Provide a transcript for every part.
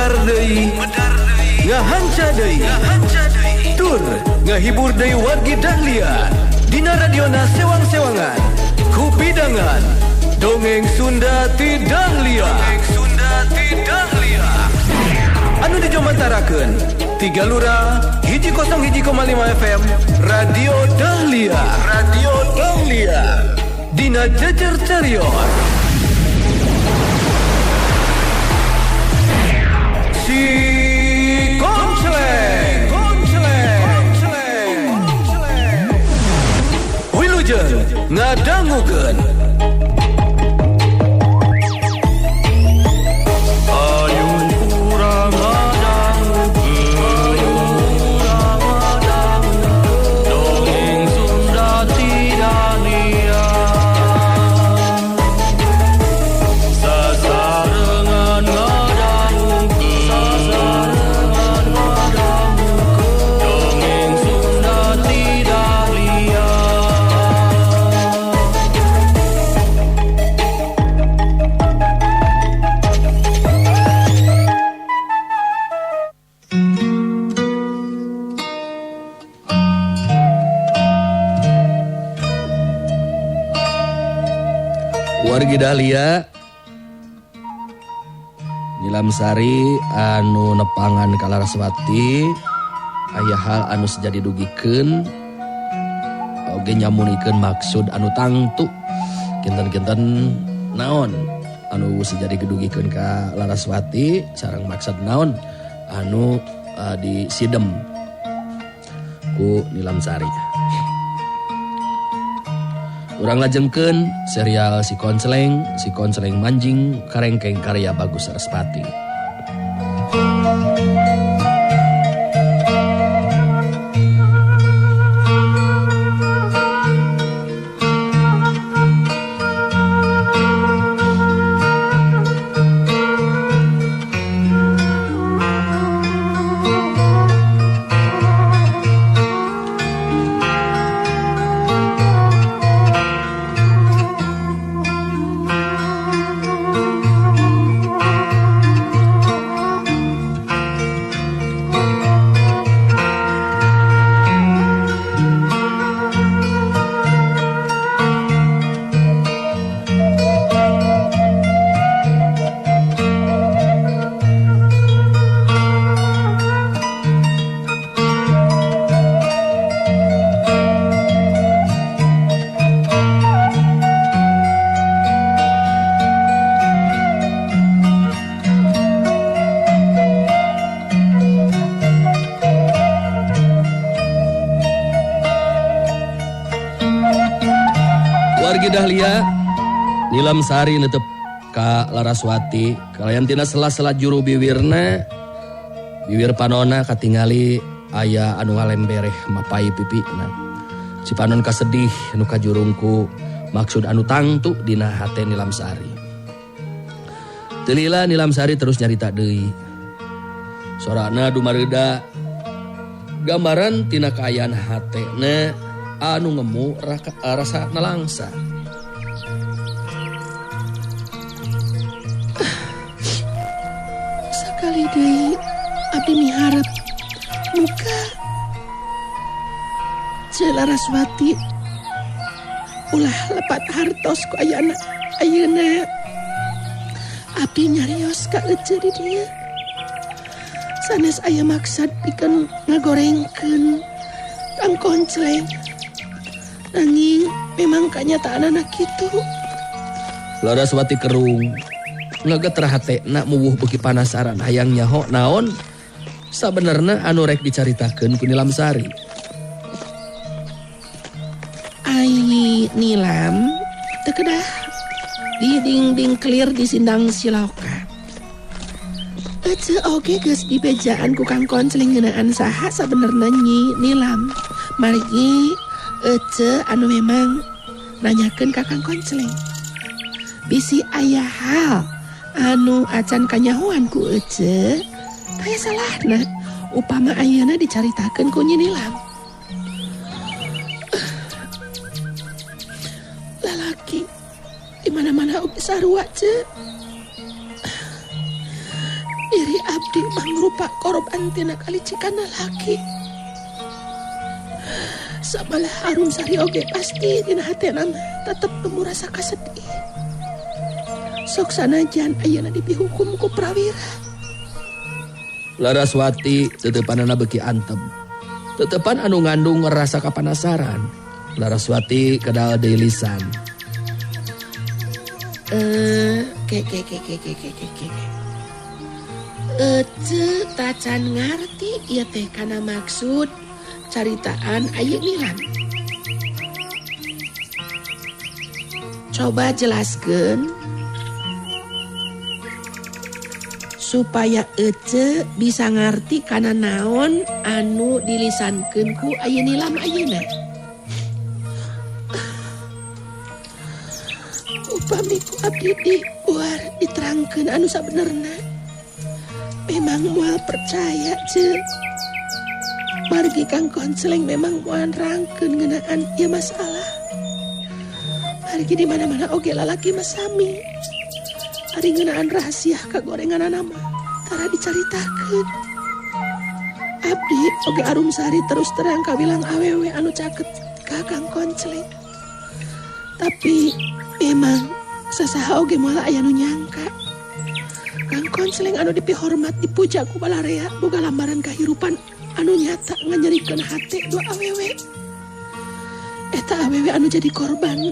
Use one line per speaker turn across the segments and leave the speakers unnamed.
medar deui, ngahanca deui, tur ngahibur deui wargi Dahlia. Dina radiona sewang-sewangan, kupidangan, dongeng Sunda ti Dahlia. Anu dijomantarakeun tiga lura, 101,5 FM, Radio Dahlia. Dina jejer carios. Si Konceleng. Wilujeng ngadangukeun.
Wargi Dahlia Nilamsari anu nepangan ka Laraswati aya hal anu sejadi dugikeun oge nyamunikeun maksud anu tangtu kinten-kinten naon anu sejadi gedugikeun ka Laraswati sareng maksud naon anu disidem ku Nilamsari. Urang lajengkeun serial Si Konceleng Manjing Karengkeng karya Bagus Sarasvati. Wargi Dahlia Nilamsari netep ka Laraswati kalayan tina sela-sela juru biwirna bibir panona katingali aya anu ngalembereh mapai pipina. Si panon kasedih anu kajurungku maksud anu tangtu dina hate Nilamsari. Teu lila Nilamsari terus nyarita deui. Sorana dumareuda gambaran tina kaayaan hatena anu ngemu rasa nelangsa.
Sakali deui abdi miharep muka Laraswati ulah lepat hartos ku ayeuna abdi nyarios ka ece di dieu sanes aya maksud pikeun ngagorengkeun Kang Konceleng. Nanging memang kanyataanna kitu.
Laraswati kerung ngageter hatena muwuh beuki panasaran hayang nyaho naon sabenerna anu rek dicaritakeun ku Nilamsari.
Ai Nilam teu kedah di dingding clear di sindang Siloka. Ece oge geus dibejaan ku Kang Konceleng ngeunaan saha sabenerna nyi Nilam. Margi ece anu memang nanyakeun ka Kang Konceleng. Bisi aya hal anu acan kanyahoan ku ece taya salahna upama ayeuna dicaritakeun ku Nyi Nilam. Lalaki di mana-mana oge sarua ce. Diri diri abdi mangrupa korban tina kalicikan lalaki. Sabalah Arum Sari oge pasti dina hatena tetep temu rasa kasedih. Sok sanajan ayeuna dipihukum ku prawira.
Laraswati tetepanana beki antem. Tetepan anu ngandung rasa kapanasaran. Laraswati kedal deui lisan.
Tacan ngarti ieu teh kana maksud caritaan ayeuna nilam. Coba jelaskeun supaya Ece bisa ngarti kana naon anu dilisankeun ku ayeuna nilam ayeuna. Upami ku abdi diuar diterangkeun anu sabenerna. Memang moal percaya ce. Margi Kang Konseleng memang moal rangkeun ngeunaan ieu masalah. Margi di mana-mana oge lalaki masami. Ari ngeunaan rahasia kagorenganana mah tara dicaritakeun. Abdi oge Arum Sari terus terang kawilang awewe anu caket ka Kang Konseleng. Tapi memang sasaha oge moal aya nu nyangka. Kang Konseleng anu dipihormat dipuja ku balarea boga lambaran kahirupan anu nyata nganyerikeun hate dua awewe. Eta awewe anu jadi korban.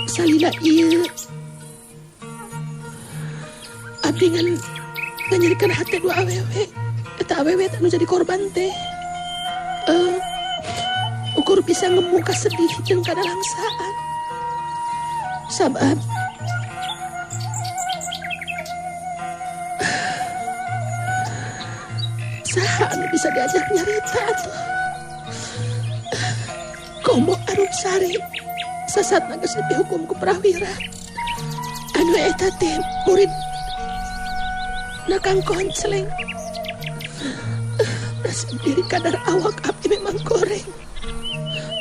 Salila ieu abdi nganyerikeun hate dua awewe. Eta awewe anu jadi korban teh ukur bisa ngemu kasedih jeung kadalangsaan. Sabab saha anu bisa diajak nyarita atuh. Komo Arum Sari sasatna geus dihukum ku prawira. Anu eta teh murid na Kang Konseleng. Nasib diri kadar awak abdi memang goreng.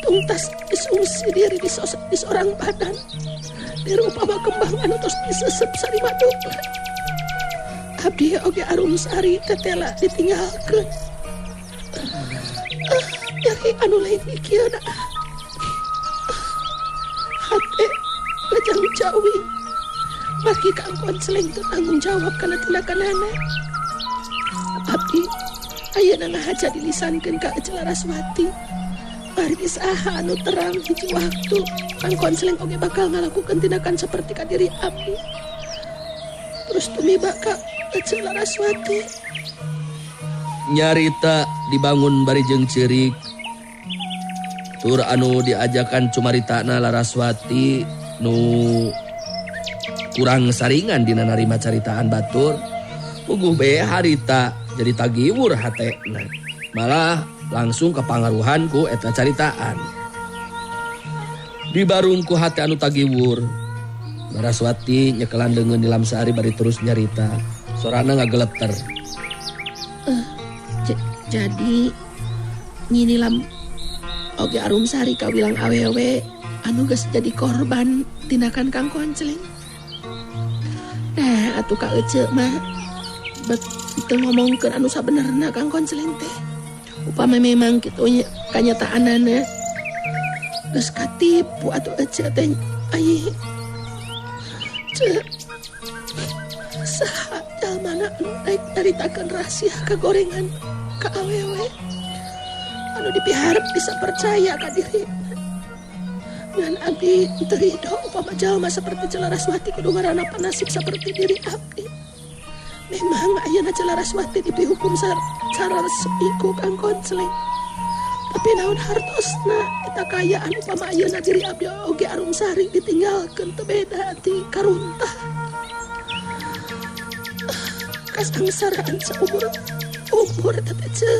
Tungtas disungsi diri di seorang badan. Dirupama kembang anu tos disesep sari madu. Abdi oge Arum Sari tetela ditinggalkeun. Dari anu lain mikirna. Hate lajang jawi. Margi Kang Konseleng teu tanggung jawab kana tindakanana. Abdi ayeuna ngahaja dilisankeun ka Ece Laraswati. Margi saha anu terang hiji waktu Kang Konseleng oge bakal ngalakukeun tindakan saperti ka diri abdi. Terus tumiba ka Ece Laraswati.
Nyarita dibangun bari jeung ceurik. Tur anu diajakan cumaritana Laraswati nu kurang saringan dina narima caritaan batur. Puguh bae harita jadi tagiwur hatena. Malah langsung kepangaruhan ku eta caritaan. Dibarung ku hate anu tagiwur. Laraswati nyekelan deungeun Nilam Sari bari terus nyarita. Sorana ngageleter.
Jadi Nyi Nilam oge Arum Sari kawilang awewe anu geus jadi korban tindakan Kang Konseleng. Nah, atuh ka Ece mah teu ngomongkeun anu sabenerna Kang Konseleng teh. Upama memang kitu kanyataanana geus katipu atuh Ece teh ai saha jalmana anu daek nyaritakeun rahasia kagorengan ka awewe anu dipiharep bisa percaya ka diri. Ngan abdi teu ridho upama jalma saperti Ece Laraswati kudu ngaranapa nasib saperti diri abdi. Memang ayeuna Ece Laraswati dipihukum sacara resmi ku Kang Konseleng. Tapi naon hartosna eta kayaan upama ayeuna diri abdi oge Arum Sari ditinggalkeun teu beda ti karuntah. Kasangsaraan saumur tetece.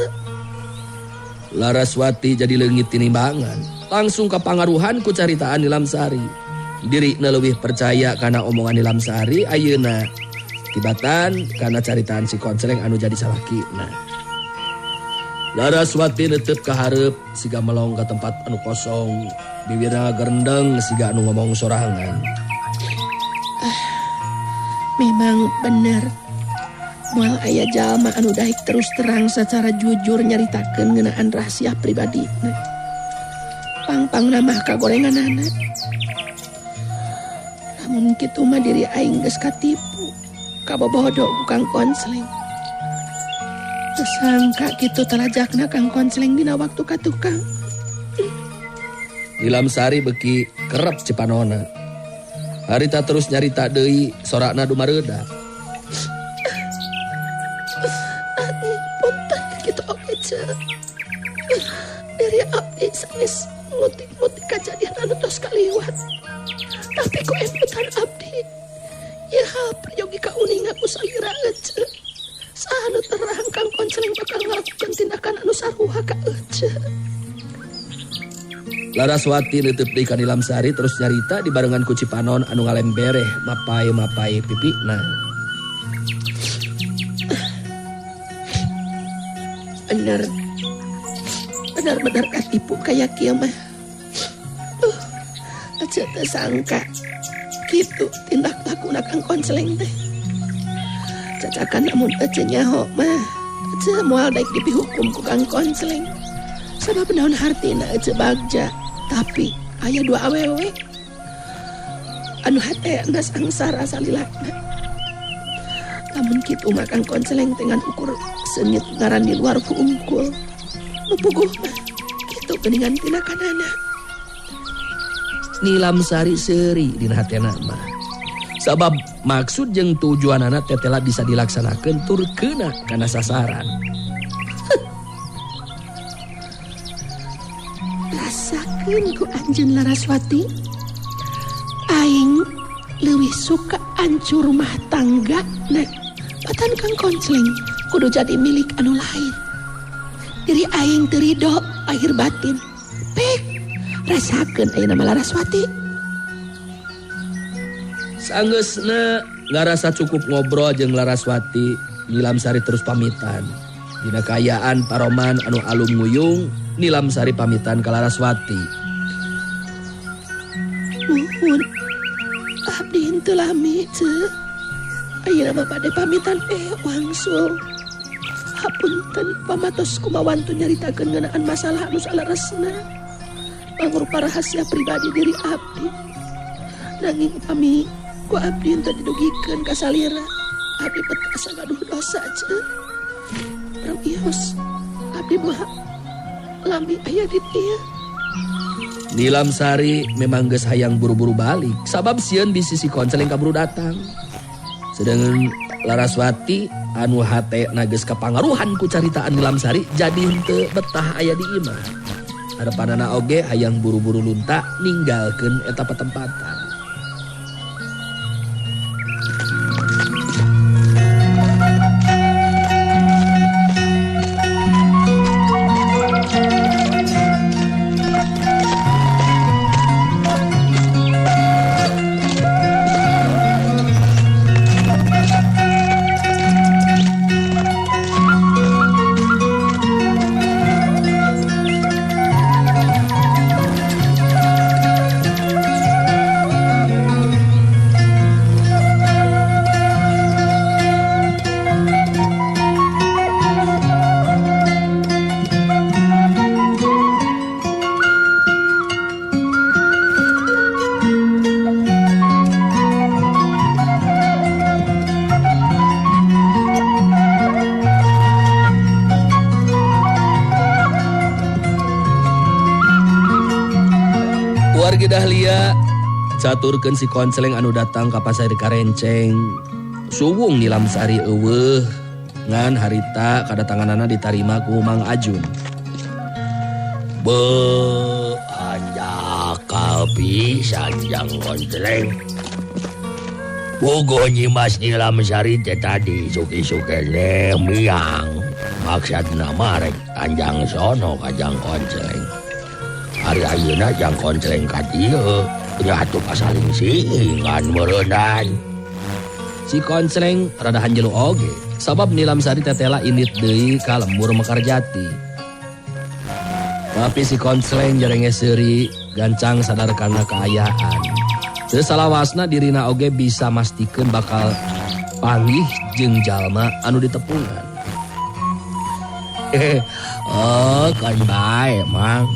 Laraswati jadi leungit tinimbangan. Langsung kapangaruhan ku caritaan Nilam Sari. Dirina leuwih percaya kana omongan Nilam Sari ayeuna. Tibatan kana caritaan si Konseleng anu jadi salakina. Laraswati neuteup ka hareup siga melong ka tempat anu kosong. Bibirna gerendeng siga anu ngomong sorangan.
Memang bener. Moal aya jalma anu daek terus terang secara jujur nyaritakeun ngeunaan rahasia pribadi. Pang-pang namah kagorengan anak. Namun kitu mah diri aing geus katipu. Kabobodo ku Kang Konsleng. Tesangka kitu telajakna Kang Konsleng dina waktu ka tukang.
Nilam Sari beki kerep cipanona. Harita terus nyarita deui sorakna dumareuda.
Punten kitu oge ceuk. Dari abdi sanes ngutik-ngutik kajadian anu tos kaliwat. Tapi ku emputan abdi. Ya prayogi kauningan ku saira ece. Saanu terang Kang Konsleng bakal ngalakukeun tindakan anu sarua ka ece.
Laraswati neuteuk deui ka Nilam Sari terus nyarita dibarengan ku Cipanon anu ngalembereh mapai-mapai pipina. Benar katipu kayak kieu mah. Aja teu sangka kitu tindak lakuna Kang Konsleng teh. Cacakan namun aja nyaho mah. Aja moal daek dipihukum ku Kang Konsleng. Sabab naon hartina aja bagja. Tapi aya dua awewe anu hatena sangsara salilakna. Lamun kitu mah Kang Konsleng dengan ukur senyit ngaran di luar ku ungkul. Nu puguh mah kitu geuningan tinakanana. Nilam Sari seuri dina hatena mah. Sabab maksud jeung tujuanana tetela bisa dilaksanakeun tur keuna kana sasaran.
Rasakeun ku anjeun Laraswati. Aing leuwih suka ancur rumah tangga na batan Kang Konsleng kudu jadi milik anu lain. Diri aing teu ridho lahir batin. Pek rasakeun ayeuna mah Laraswati.
Sanggeusna ngarasa cukup ngobrol jeung Laraswati, Nilam Sari terus pamitan. Dina kayaan paroman anu alum nguyung, Nilam Sari pamitan ka Laraswati.
Nuhun. Abdi henteu lami ceuk. Ayeuna mah bade pamitan wangsul. Hapunten pamatos kumawantu nyaritakeun ngeunaan masalah anu salaresna. Mangrupa rahasia pribadi diri abdi. Nanging upami ku abdi henteu didugikeun ka salira. Abdi petasa gaduh dosa ceuk. Ramios abdi mah lami aya di dieu.
Nilam Sari memang geus hayang buru-buru balik, sabab sieun bisi si Konsleng kaburu datang. Sedangkan Laraswati anu hatena geus kapangaruhan ku caritaan Nilam Sari jadi henteu betah aya di imah. Harepanana oge hayang buru-buru lunta ninggalkeun eta patempatan. Wargi Dahlia caturkeun si Konsleng anu datang ka Pasari Karenceng. Suwung Nilam Sari eueuh ngan harita kadatanganana ditarima ku Mang Ajun.
Anjak kalpi sanjang Konsleng. Pugo nyimas Nilam Sari teh tadi suki-sukene miang. Maksudna marek anjang sono ka Jang Konsleng. Hari ayeuna Jang Konsleng ka dieu nya atuh pasaling singan meureundan.
Si Konsleng rada hanjelu oge sabab Nilam Sari tetela init deui ka lembur Mekarjati. Tapi si Konsleng jarenge seuri gancang sadar karena kaayaan. Teu salawasna dirina oge bisa mastikeun bakal panggih jeung jalma anu ditepungan.
Oh, kan bae, Mang.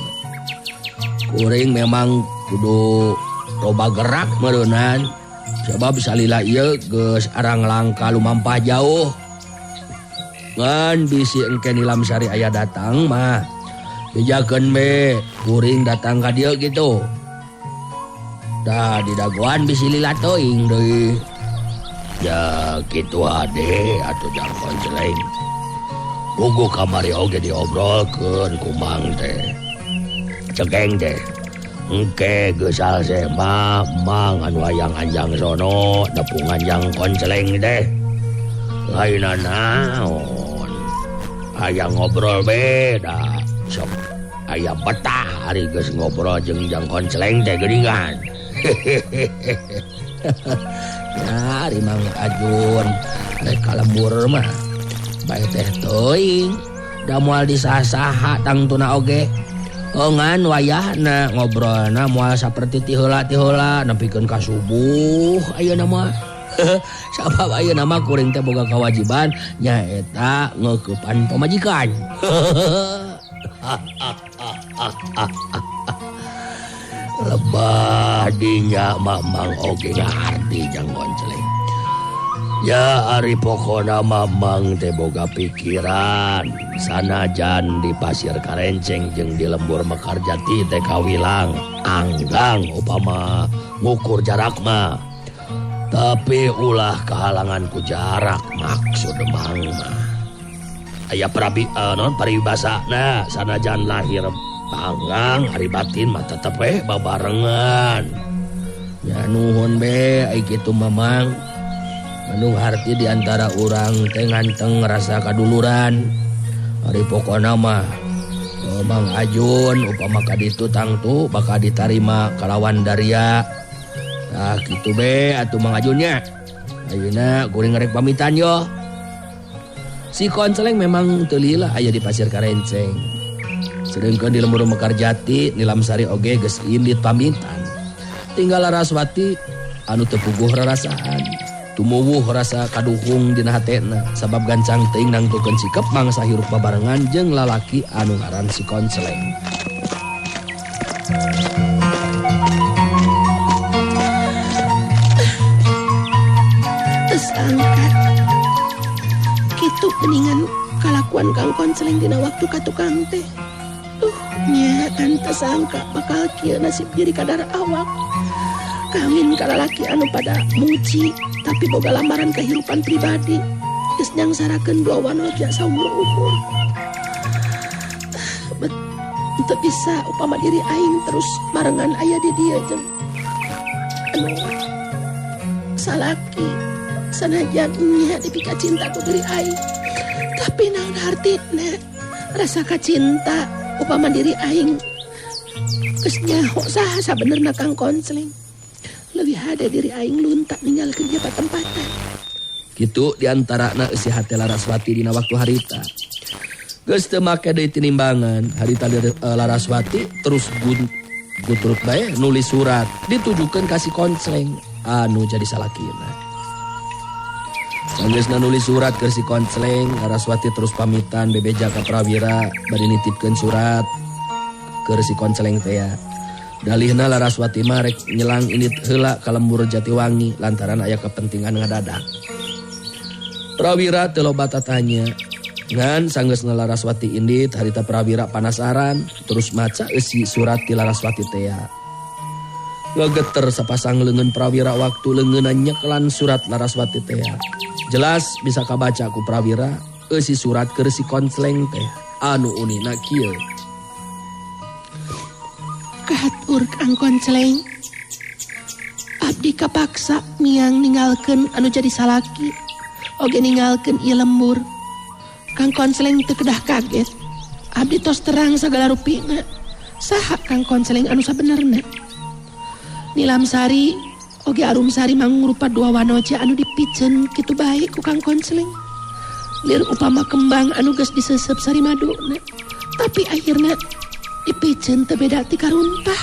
Kuring memang kudu loba gerak meureunnan. Sebab salila ieu geus arang langka lumampah jauh. Ngan bisi engke Nilam Sari aya datang mah. Bejakeun be kuring datang ka dieu kitu. Da di dagoan bisi lila teuing deui.
Ya kitu hade atuh Jang Konceleng. Gugu kamari oge diobrolkeun ku Mang teh. Cegeng teh. Engke geus salse mah Mang anu hayang anjang sono nepungan Jang Konceleng teh. Laina naon. Hayang ngobrol beda. Sok aya betah ari geus ngobrol jeung Jang Konceleng teh geuningan.
Ya, ari Mang Ajun rek kalembur mah bae teh teuing da moal disasaha tangtuna oge. Ngan wayahna ngobrolna moal saperti ti heula nepikeun ka subuh ayeuna mah. Sabab ayeuna mah kuring teh boga kawajiban nyaeta ngeukepan pamajikan.
Lebah dinya Mamang oge ngarti Jang Konceleng. Ya ari pokona Mamang teh boga pikiran sanajan di Pasir Karenceng jeung di Lembur Mekarjati teh kawilang anggang upama ngukur jarak mah. Tapi ulah kehalangan ku jarak maksud Mang mah. Aya paribasana sanajan lahir panggang hari batin mah tetep babarengan.
Ya nuhun be ai kitu Mamang. Anu harti diantara urang teh nganteng ngerasa kaduluran. Ari pokona mah Mang Ajun upama ka ditu tangtu bakal ditarima kalawan daria. Nah kitu be atuh Mang Ajunnya. Ayeuna kuring rek pamitan yo. Si Konceleng memang teu lila aya di Pasir Karenceng. Sedengkeun di Lembur Mekarjati Nilam Sari oge geus indit pamitan. Tinggal Laraswati anu teu puguh rarasaan. Tumuwuh rasa kaduhung dina hatena sabab gancang teuing nangtukeun sikep mangsa hirup babarengan jeung lalaki anu ngaran si Konceleng.
Tersangka kitu geningan kalakuan Kang Konceleng dina waktu ka tukang teh. Nya kan tersangka bakal kieu nasib diri kadar awak. Kawin ka lalaki anu pada muji tapi boga lambaran kehidupan pribadi geus nyangsarakeun dua wanoja saumur umur. Teu bisa upama diri aing terus marengan aya di dieu jeung anu salaki sanajan nya dipika cinta ku diri aing. Tapi naon hartina rasa kacinta upama diri aing geus nyaho saha sabenerna Kang Konceleng. Lebih hade diri aing luntak ninggalkeun dia patempatan.
Kitu diantarana eusi hate Laraswati dina waktu harita. Geus teu make deui tinimbangan, harita Laraswati terus guturut bae nulis surat ditujukeun ka si Konceleng anu jadi salakina. Sanggeusna nulis surat ke si Konceleng, Laraswati terus pamitan bebeja ka Prawira bari nitipkeun surat ke si Konceleng teh ya. Dalihna Laraswati mah rek nyelang indit heula ka Lembur Jatiwangi lantaran aya kepentingan ngadadak. Prawira teu loba tatanya. Ngan sanggeusna Laraswati indit harita Prawira panasaran terus maca eusi surat ti Laraswati teh. Ngageter sapasang leungeun Prawira waktu leungeunna nyekelan surat Laraswati teh. Jelas bisa kabaca ku Prawira eusi surat keur si Konceleng teh anu unina kieu.
Kahatur Kang Konceleng, abdi kapaksa miang ninggalkeun anu jadi salaki, oge ninggalkeun ieu lembur. Kang Konceleng teu kedah kaget, abdi tos terang sagala rupina. Saha Kang Konceleng anu sabenerna? Nilam Sari oge Arum Sari mangrupa dua wanoja anu dipiceun kitu bae ku Kang Konceleng. Lir upama kembang anu geus diseuseup sari maduna, tapi akhirna dipiceun teu beda ti karuntah.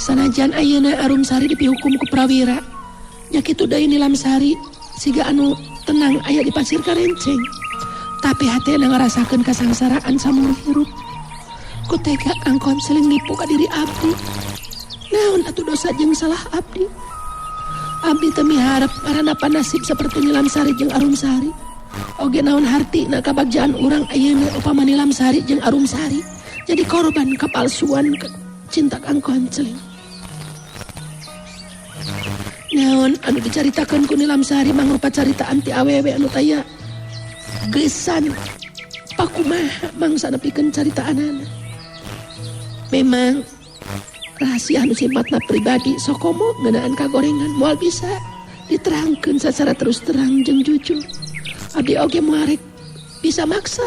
Sanajan ayeuna Arum Sari dipihukum ku Prawira, nya kitu deui Nilam Sari siga anu tenang aya di pasir karenceng. Tapi hatena ngarasakeun kasangsaraan samur hirup. Ku tega Kang Konseling nipu ka diri abdi. Naon atuh dosa jeung salah abdi? Abdi teu miharep maranapan nasib saperti Nilamsari jeung Arumsari. Oge naon hartina kabagjaan urang ayeuna upama Nilamsari jeung Arumsari jadi korban kapalsuan cinta Kang Konseling. Naon anu dicaritakeun ku Nilamsari mangrupa carita anti awewe anu taya gesan pakumaha mangsa nepikeun caritaanana. Memang rahasia anu sifatna pribadi sokomo ngeunaan kagorengan moal bisa diterangkeun secara terus terang jeung jujur. Abdi oge moal bisa maksa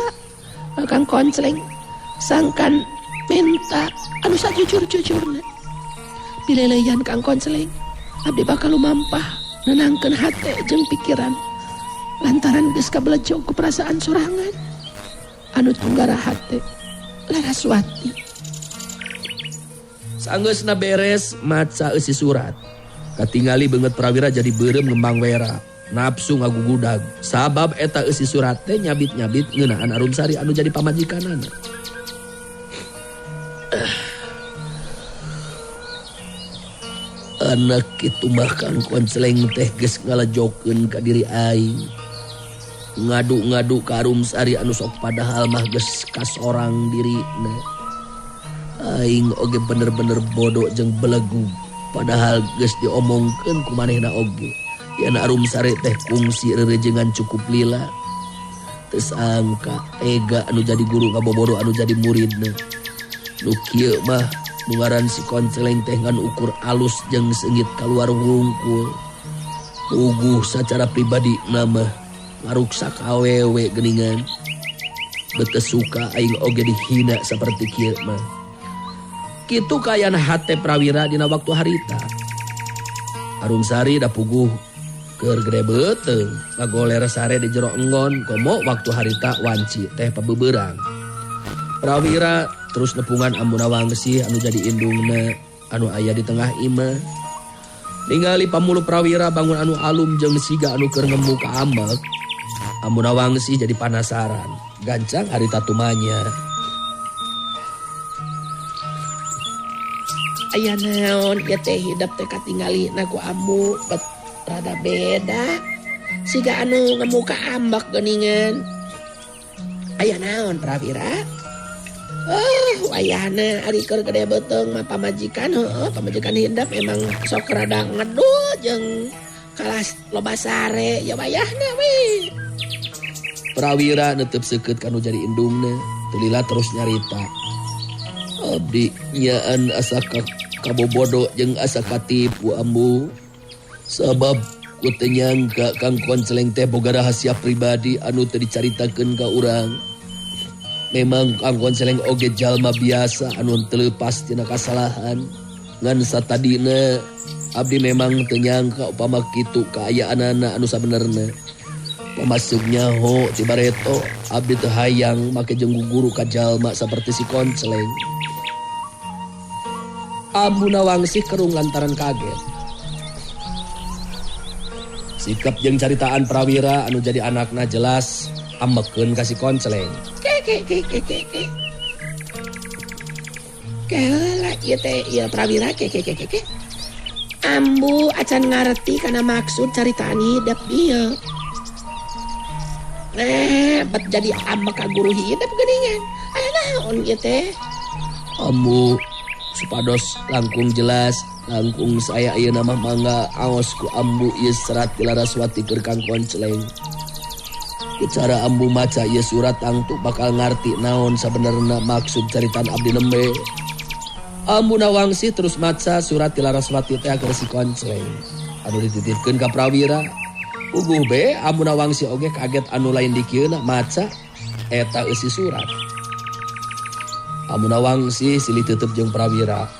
Kang Konseling sangkan menta anu sajujur-jujurna. Pileleyan Kang Konseling abdi bakal lumampah nenangkeun hate jeung pikiran lantaran geus kabelejog ku perasaan sorangan anu tunggara hate Laraswati.
Sanggeusna beres maca eusi surat. Katingali beungeut Prawira jadi beureum ngembang wera. Nafsu ngagugudag. Sabab eta eusi surat teh nyabit-nyabit ngeunaan Arumsari anu jadi pamajikanana. Anak kitu mah Kang Konseling teh geus ngalajokeun ka diri aing. Ngadu-ngadu ka Arumsari anu sok padahal mah geus kasorang dirina. Aing oge bener-bener bodoh jeung belegu padahal geus diomongkeun ku manehna oge yen Arumsari teh kungsi rerejengan cukup lila. Teu sangka ega anu jadi guru ngabobodo anu jadi muridna. Nu kieu mah nu ngaran si Konseling teh ngan ukur alus jeung seungit kaluar wungkul. Puguh sacara pribadi mah ngaruksak awewe geuningan. Beuteus suka aing oge dihina saperti kieu mah. Kitu kayana hate Prawira dina waktu harita. Arumsari da puguh keur gede beuteung ngagoler sare di jero enggon komo waktu harita wanci teh pabebeurang. Prawira terus nepungan Ambuna Wangsi anu jadi indungna anu aya di tengah imah. Ningali pamulu Prawira bangun anu alum jeung siga anu keur ngemu ka amek. Ambuna Wangsi jadi panasaran. Gancang harita tumanya.
Aya naon ieu teh hidup teh katinggalina ku ambu bet rada beda. Siga anu ngemu ka ambak geuningan. Aya naon Prawira? Wayahna ari keur gede beuteung mah pamajikan pamajikan hidup emang sok rada ngedul jeung kalas loba sare ya wayahna we.
Prawira neuteub seukeut kanu jadi indungna, teu lila terus nyarita. Abdi nyaan asa kabobodo jeung asa katipu ambu. Sabab ku teu nyangka Kang Konseling teh boga rahasia pribadi anu teu dicaritakeun ka urang. Memang Kang Konseling oge jalma biasa anu teu leupas tina kasalahan. Ngan satadina abdi memang teu nyangka upama kitu kaayaanana anu sabenerna. Pamasuknya ho ti bareto abdi teu hayang make jeung guguru ka jalma saperti si Konseling. Ambuna Wangsi kerung lantaran kaget. Sikap jeung caritaan Prawira anu jadi anakna jelas ambekeun ka si Konseling.
Kaheula ieu teh ieu Prawira Ambu acan ngarti kana maksud caritaan hidup ieu. Bet jadi ambek ka guru hidup geuningan. Aya naon ieu teh?
Ambu supados langkung jelas langkung saya ieu nama mangga aos ku ambu ieu serat ti Laraswati keur Kang Konseling. Cara ambu maca ieu surat tangtu bakal ngarti naon sabenerna maksud caritaan abdi lembe. Ambuna Wangsi terus maca surat ti Laraswati teh keur si Konseling anu dititipkeun ka Prawira. Puguh be Ambuna Wangsi oge kaget anu lain dikieuna maca eta eusi surat. Ambuna Wangsi silih teuteub jeung Prawira.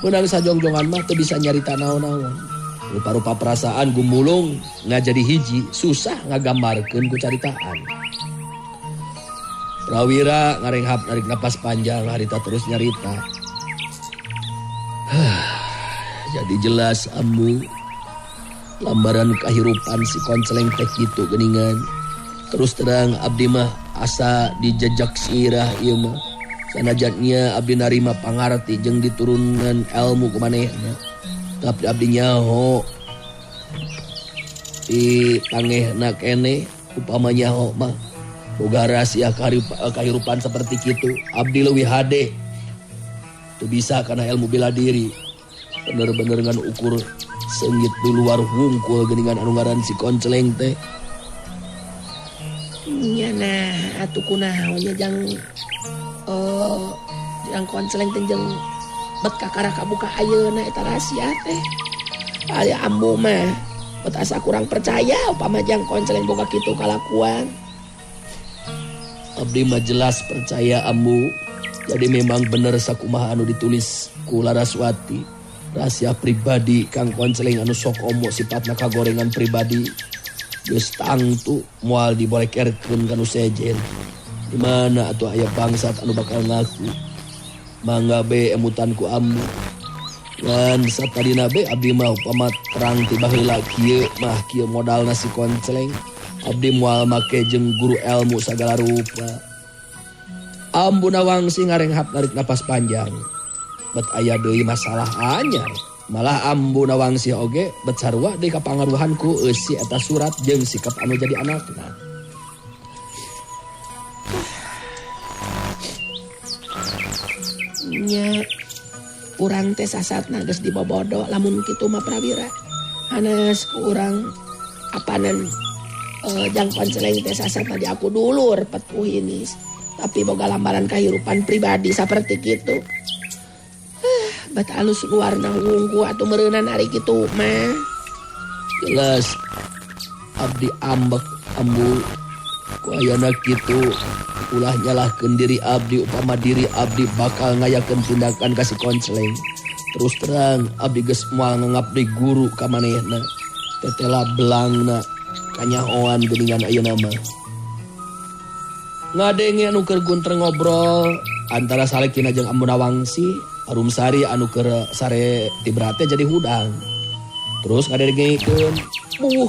Meunang sajongjongan mah teu bisa nyarita naon-naon. Rupa-rupa perasaan gumulung ngajadi hiji susah ngagambarkeun ku caritaan. Prawira ngarenghap narik napas panjang harita terus nyarita. Jadi jelas ambu lambaran kahirupan si konceleng teh gitu geningan. Terus terang abdi mah asa dijejak sirah ieu mah. Sanajatnya abdi narima pangarti jeung diturunkan ilmu ku manehna. Tapi abdi nyaho di pangehna kene upamanya nyaho mah boga rahasia kahirupan seperti kitu. Abdi leuwih hade. Teu bisa kana ilmu bela diri. Bener-bener ngan ukur seungit dulu luar hungkul geningan anu ngaran si konceleng teh.
Nya nah atuh kunaonnya jang jang konceleng teh jeung bet kakara kabuka ayeuna eta rahasia teh. Ari ambu mah bet asa kurang percaya upama jang konceleng boga kitu kalakuan.
Abdi mah jelas percaya ambu. Jadi memang bener sakumaha anu ditulis ku Laraswati. Rahasia pribadi Kang Konceleng anu sok omo sifatna kagorengan pribadi. Geus tangtu moal dibolekerkeun kanu sejen. Di mana atuh aya bangsat anu bakal ngaku. Mangga be emutan ku ambu. Ngan satadina be abdi mah upama terang ti baheula kieu mah kieu modalna si Konceleng. Abdi moal make jeung guru ilmu sagala rupa. Ambu Nawangsi ngarenghap narik napas panjang. Bet aya deui masalah anyar. Malah Ambu Nawangsi oge bet sarua deui kapangaruhan ku eusi eta surat jeung sikap anu jadi anakna.
Nya urang teh sasatna geus dibobodo lamun kitu mah prawira. Hanes ku urang apanan jang konceleng teh sasatna di aku dulur petuh ini. Tapi boga lambaran kahirupan pribadi seperti kitu. Bet alus luarna hungku atuh meureunana ari kitu mah.
Jelas abdi ambek ambu ku ayana kitu ulah nyalahkeun diri abdi upama diri abdi bakal ngayakeun tindakan ka si konceleng. Terus terang abdi geus moal ngabdi guru ka manehna. Tetela belangna kanyahoan geuningan ayeuna mah. Ngadenge anu keur gunter ngobrol antara Salekina jeung Ambu Nawangsi, Arumsari anu keur sare tibrate jadi hudang. Terus ngadengekeun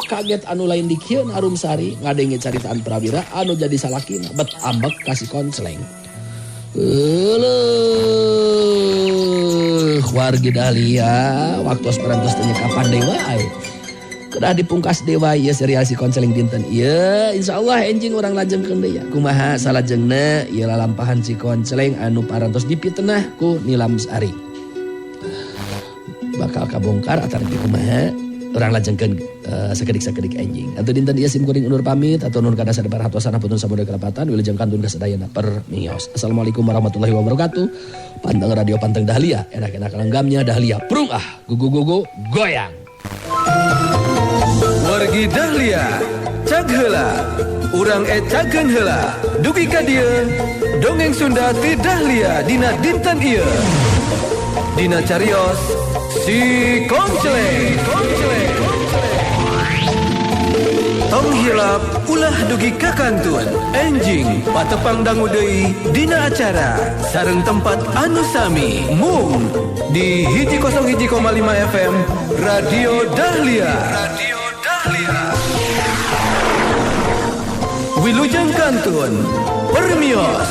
kaget anu lain dikieun Arumsari ngadenge caritaan prawira anu jadi salakina bet ambek kasih konceleng. Wargi Dahlia waktu esperantos tanya kapan dewa kedah dipungkas dewa ieu serial si konceleng dinten ieu insyaallah enjing urang lajengkeun deui ya kumaha salajengna ieu lalampahan si konceleng anu parantos dipitenah ku Nilam Sari bakal kabongkar atar kumaha urang lajengkeun sakedik-sakedik enjing atuh dinten ieu sim kuring undur pamit atuh nuhun kada sadebar hatosana puntun samuda kerapatan wilujeng kantun kasadayana permios. Assalamualaikum warahmatullahi wabarakatuh. Panteng radio Panteng Dahlia enak-enak lenggamnya Dahlia prung gugu goyang.
Wargi Dahlia cag heula urang cageun heula dugi ka dieu dongeng Sunda ti Dahlia dina dinten ieu dina carios si konceleng tong hilap ulah dugi ka kantun enjing patepang dangu deui dina acara sareng tempat anu sami mung di 101,5 FM Radio Dahlia. Wilujeng kantun permios.